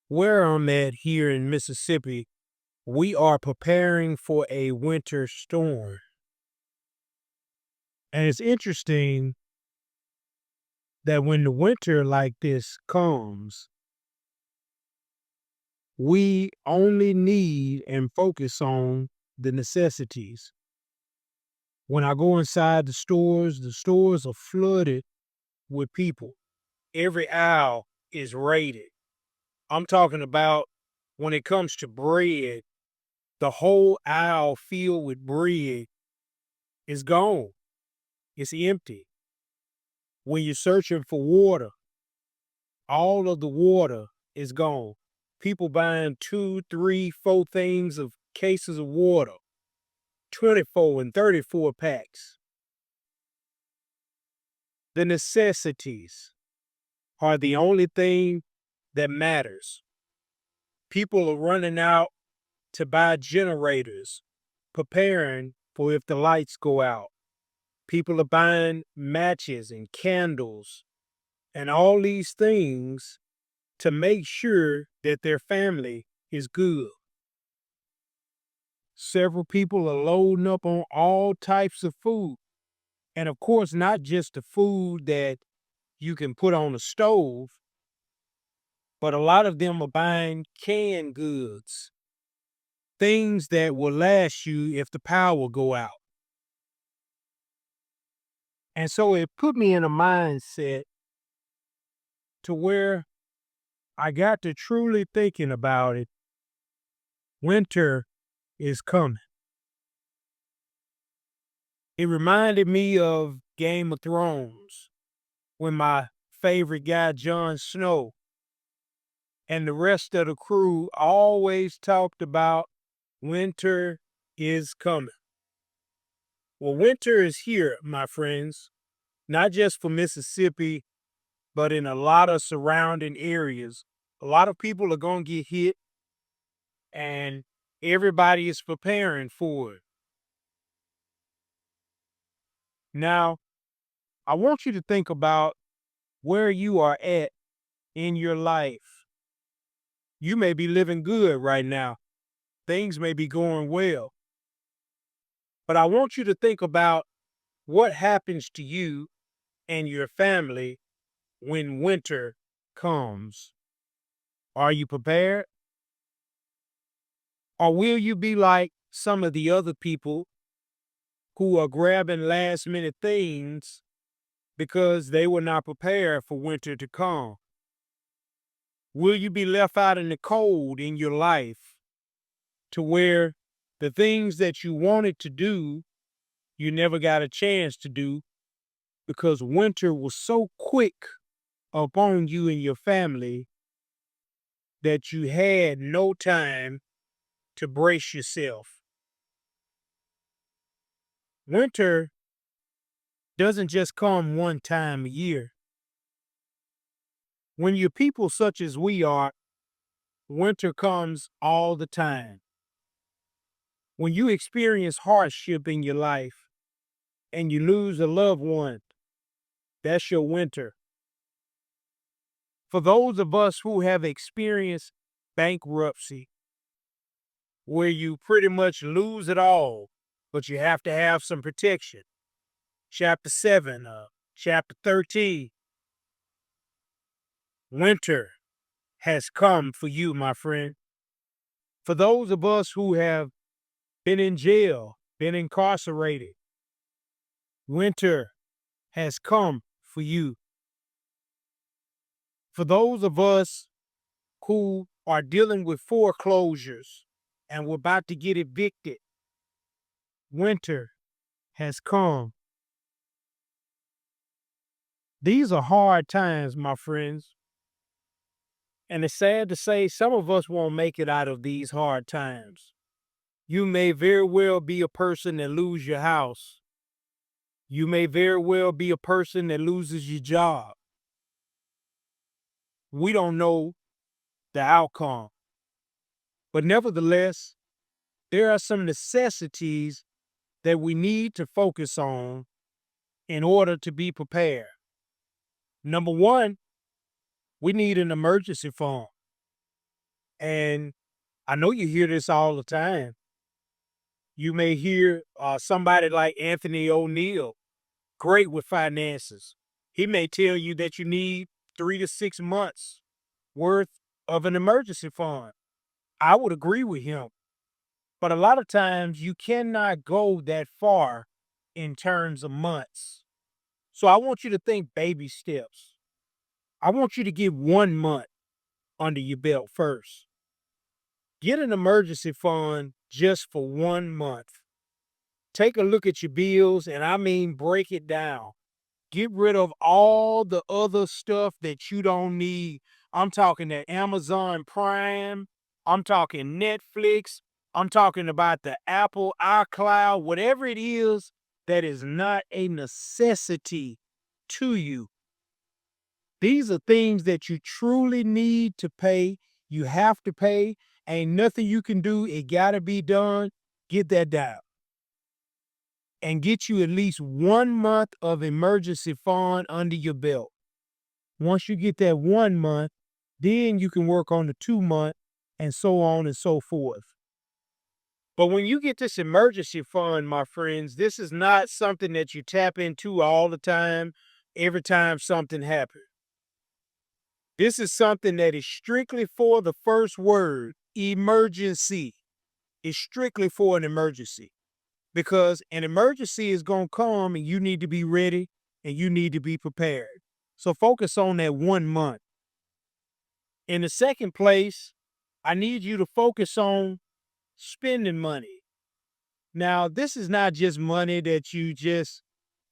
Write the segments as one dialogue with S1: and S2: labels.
S1: Where I'm at here in Mississippi, we are preparing for a winter storm. And it's interesting that when the winter like this comes, we only need and focus on the necessities. When I go inside the stores are flooded with people. Every aisle is raided. I'm talking about when it comes to bread, the whole aisle filled with bread is gone. It's empty. When you're searching for water, all of the water is gone. People buying two, three, four things of cases of water, 24 and 34 packs. The necessities are the only thing that matters. People are running out to buy generators, preparing for if the lights go out. People are buying matches and candles and all these things to make sure that their family is good. Several people are loading up on all types of food. And of course, not just the food that you can put on the stove, but a lot of them are buying canned goods, things that will last you if the power go out. And so it put me in a mindset to where I got to truly thinking about it. Winter is coming. It reminded me of Game of Thrones when my favorite guy, Jon Snow, and the rest of the crew always talked about winter is coming. Well, winter is here, my friends, not just for Mississippi, but in a lot of surrounding areas. A lot of people are going to get hit, and everybody is preparing for it. Now, I want you to think about where you are at in your life. You may be living good right now. Things may be going well. But I want you to think about what happens to you and your family when winter comes. Are you prepared? Or will you be like some of the other people who are grabbing last minute things because they were not prepared for winter to come? Will you be left out in the cold in your life to where the things that you wanted to do, you never got a chance to do because winter was so quick upon you and your family that you had no time to brace yourself? Winter doesn't just come one time a year. When you're people such as we are, winter comes all the time. When you experience hardship in your life and you lose a loved one, that's your winter. For those of us who have experienced bankruptcy, where you pretty much lose it all, but you have to have some protection. Chapter 7, chapter 13, winter has come for you, my friend. For those of us who have been in jail, been incarcerated, winter has come for you. For those of us who are dealing with foreclosures and we're about to get evicted, winter has come. These are hard times, my friends. And it's sad to say some of us won't make it out of these hard times. You may very well be a person that lose your house. You may very well be a person that loses your job. We don't know the outcome. But nevertheless, there are some necessities that we need to focus on in order to be prepared. Number one, we need an emergency fund. And I know you hear this all the time. You may hear somebody like Anthony O'Neill, great with finances. He may tell you that you need 3 to 6 months worth of an emergency fund. I would agree with him. But a lot of times you cannot go that far in terms of months. So I want you to think baby steps. I want you to get 1 month under your belt first. Get an emergency fund just for 1 month. Take a look at your bills, and I mean break it down. Get rid of all the other stuff that you don't need. I'm talking that Amazon Prime. I'm talking Netflix. I'm talking about the Apple iCloud, whatever it is that is not a necessity to you. These are things that you truly need to pay. You have to pay. Ain't nothing you can do. It got to be done. Get that down and get you at least 1 month of emergency fund under your belt. Once you get that 1 month, then you can work on the 2 month and so on and so forth. But when you get this emergency fund, my friends, this is not something that you tap into all the time, every time something happens. This is something that is strictly for the first word, emergency. It's strictly for an emergency because an emergency is going to come and you need to be ready and you need to be prepared. So focus on that 1 month. In the second place, I need you to focus on spending money. Now, this is not just money that you just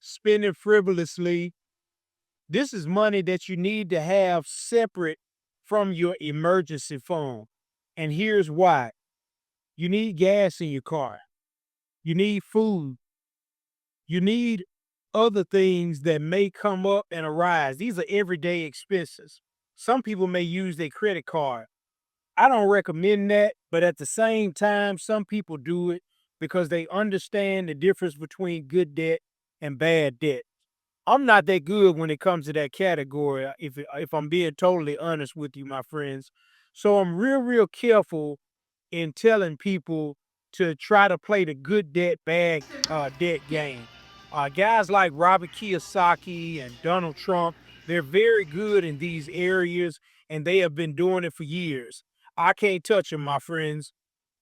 S1: spend it frivolously. This is money that you need to have separate from your emergency fund. And here's why. You need gas in your car. You need food. You need other things that may come up and arise. These are everyday expenses. Some people may use their credit card. I don't recommend that, but at the same time, some people do it because they understand the difference between good debt and bad debt. I'm not that good when it comes to that category, if I'm being totally honest with you, my friends. So I'm real careful in telling people to try to play the good debt, bad debt game. Guys like Robert Kiyosaki and Donald Trump, they're very good in these areas, and they have been doing it for years. I can't touch them, my friends.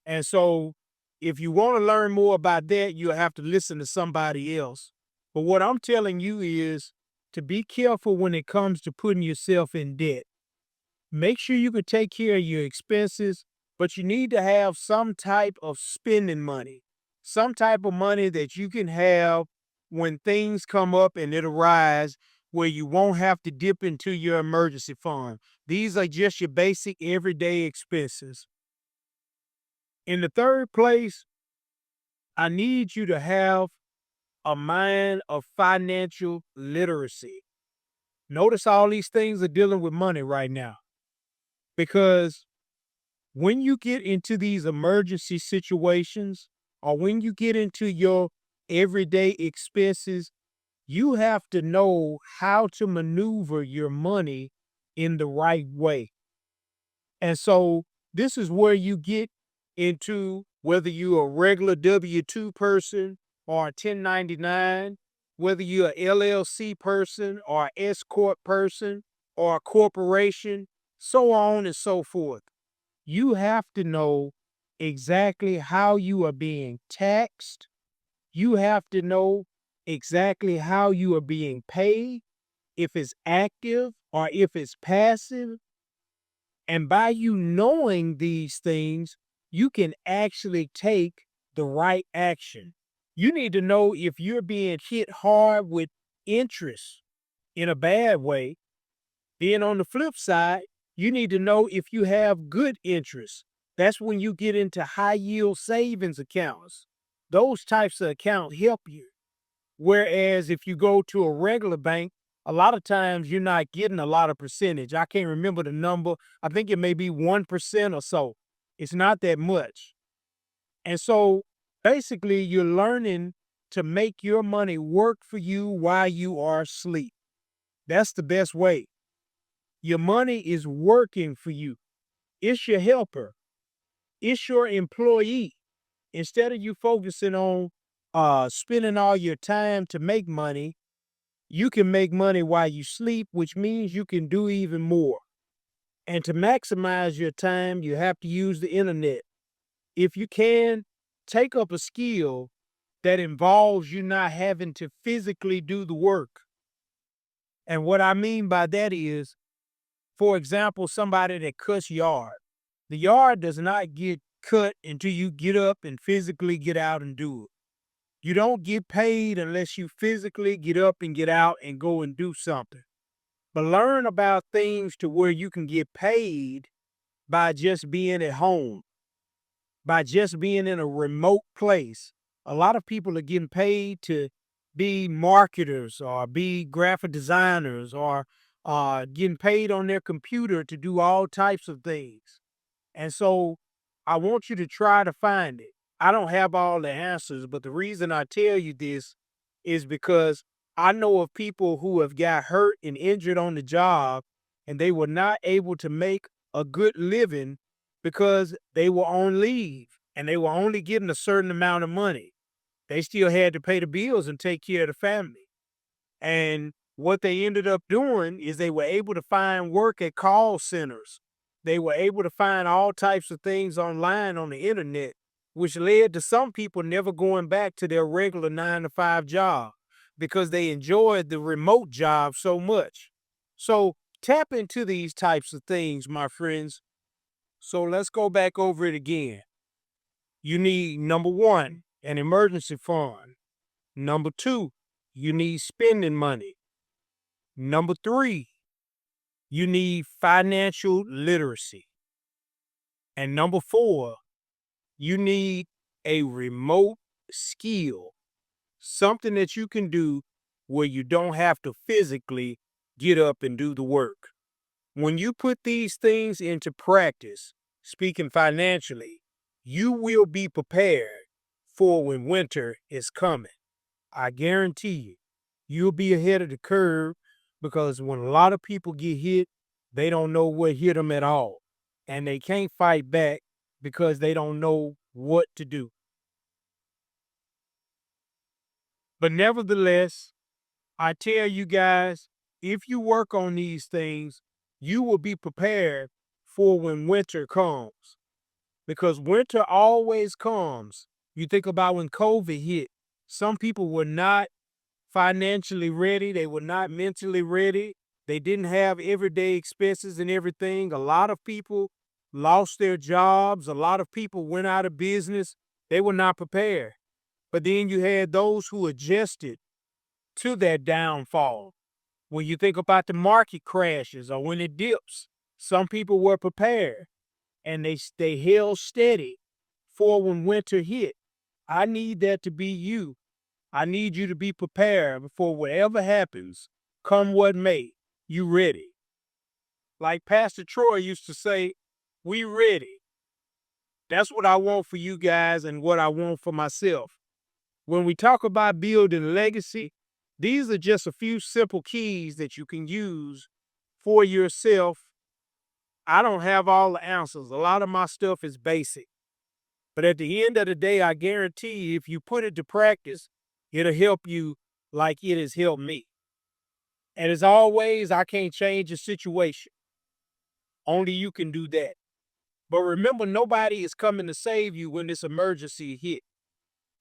S1: And so if you want to learn more about that, you'll have to listen to somebody else. But what I'm telling you is to be careful when it comes to putting yourself in debt. Make sure you can take care of your expenses, but you need to have some type of spending money, some type of money that you can have when things come up and it arise where you won't have to dip into your emergency fund. These are just your basic everyday expenses. In the third place, I need you to have a mind of financial literacy. Notice all these things are dealing with money right now because when you get into these emergency situations or when you get into your everyday expenses, you have to know how to maneuver your money in the right way. And so this is where you get into whether you're a regular W-2 person or a 1099, whether you're a LLC person or an S Corp person or a corporation, so on and so forth. You have to know exactly how you are being taxed. You have to know exactly how you are being paid, if it's active or if it's passive. And by you knowing these things, you can actually take the right action. You need to know if you're being hit hard with interest in a bad way. Then on the flip side, you need to know if you have good interest. That's when you get into high yield savings accounts. Those types of accounts help you. Whereas if you go to a regular bank, a lot of times you're not getting a lot of percentage. I can't remember the number. I think it may be 1% or so. It's not that much. And so basically you're learning to make your money work for you while you are asleep. That's the best way. Your money is working for you. It's your helper. It's your employee. Instead of you focusing on spending all your time to make money, you can make money while you sleep, which means you can do even more. And to maximize your time, you have to use the internet. If you can, take up a skill that involves you not having to physically do the work. And what I mean by that is, for example, somebody that cuts yard. The yard does not get cut until you get up and physically get out and do it. You don't get paid unless you physically get up and get out and go and do something. But learn about things to where you can get paid by just being at home, by just being in a remote place. A lot of people are getting paid to be marketers or be graphic designers or getting paid on their computer to do all types of things. And so I want you to try to find it. I don't have all the answers, but the reason I tell you this is because I know of people who have got hurt and injured on the job and they were not able to make a good living because they were on leave and they were only getting a certain amount of money. They still had to pay the bills and take care of the family. And what they ended up doing is they were able to find work at call centers. They were able to find all types of things online on the internet, which led to some people never going back to their regular 9 to 5 job because they enjoyed the remote job so much. So tap into these types of things, my friends. So let's go back over it again. You need, number one, an emergency fund. Number two, you need spending money. Number three, you need financial literacy. And number four, you need a remote skill, something that you can do where you don't have to physically get up and do the work. When you put these things into practice, speaking financially, you will be prepared for when winter is coming. I guarantee you, you'll be ahead of the curve because when a lot of people get hit, they don't know what hit them at all. And they can't fight back because they don't know what to do. But nevertheless, I tell you guys, if you work on these things, you will be prepared for when winter comes. Because winter always comes. You think about when COVID hit, some people were not financially ready. They were not mentally ready. They didn't have everyday expenses and everything. A lot of people lost their jobs. A lot of people went out of business. They were not prepared. But then you had those who adjusted to that downfall. When you think about the market crashes or when it dips, some people were prepared and they held steady for when winter hit. I need that to be you. I need you to be prepared for whatever happens, come what may, you ready. Like Pastor Troy used to say, we ready. That's what I want for you guys and what I want for myself. When we talk about building legacy, these are just a few simple keys that you can use for yourself. I don't have all the answers. A lot of my stuff is basic. But at the end of the day, I guarantee you, if you put it to practice, it'll help you like it has helped me. And as always, I can't change the situation. Only you can do that. But remember, nobody is coming to save you when this emergency hit.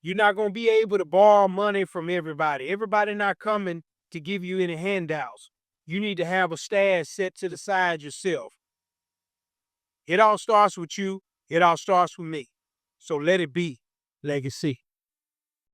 S1: You're not going to be able to borrow money from everybody. Everybody not coming to give you any handouts. You need to have a stash set to the side yourself. It all starts with you. It all starts with me. So let it be legacy.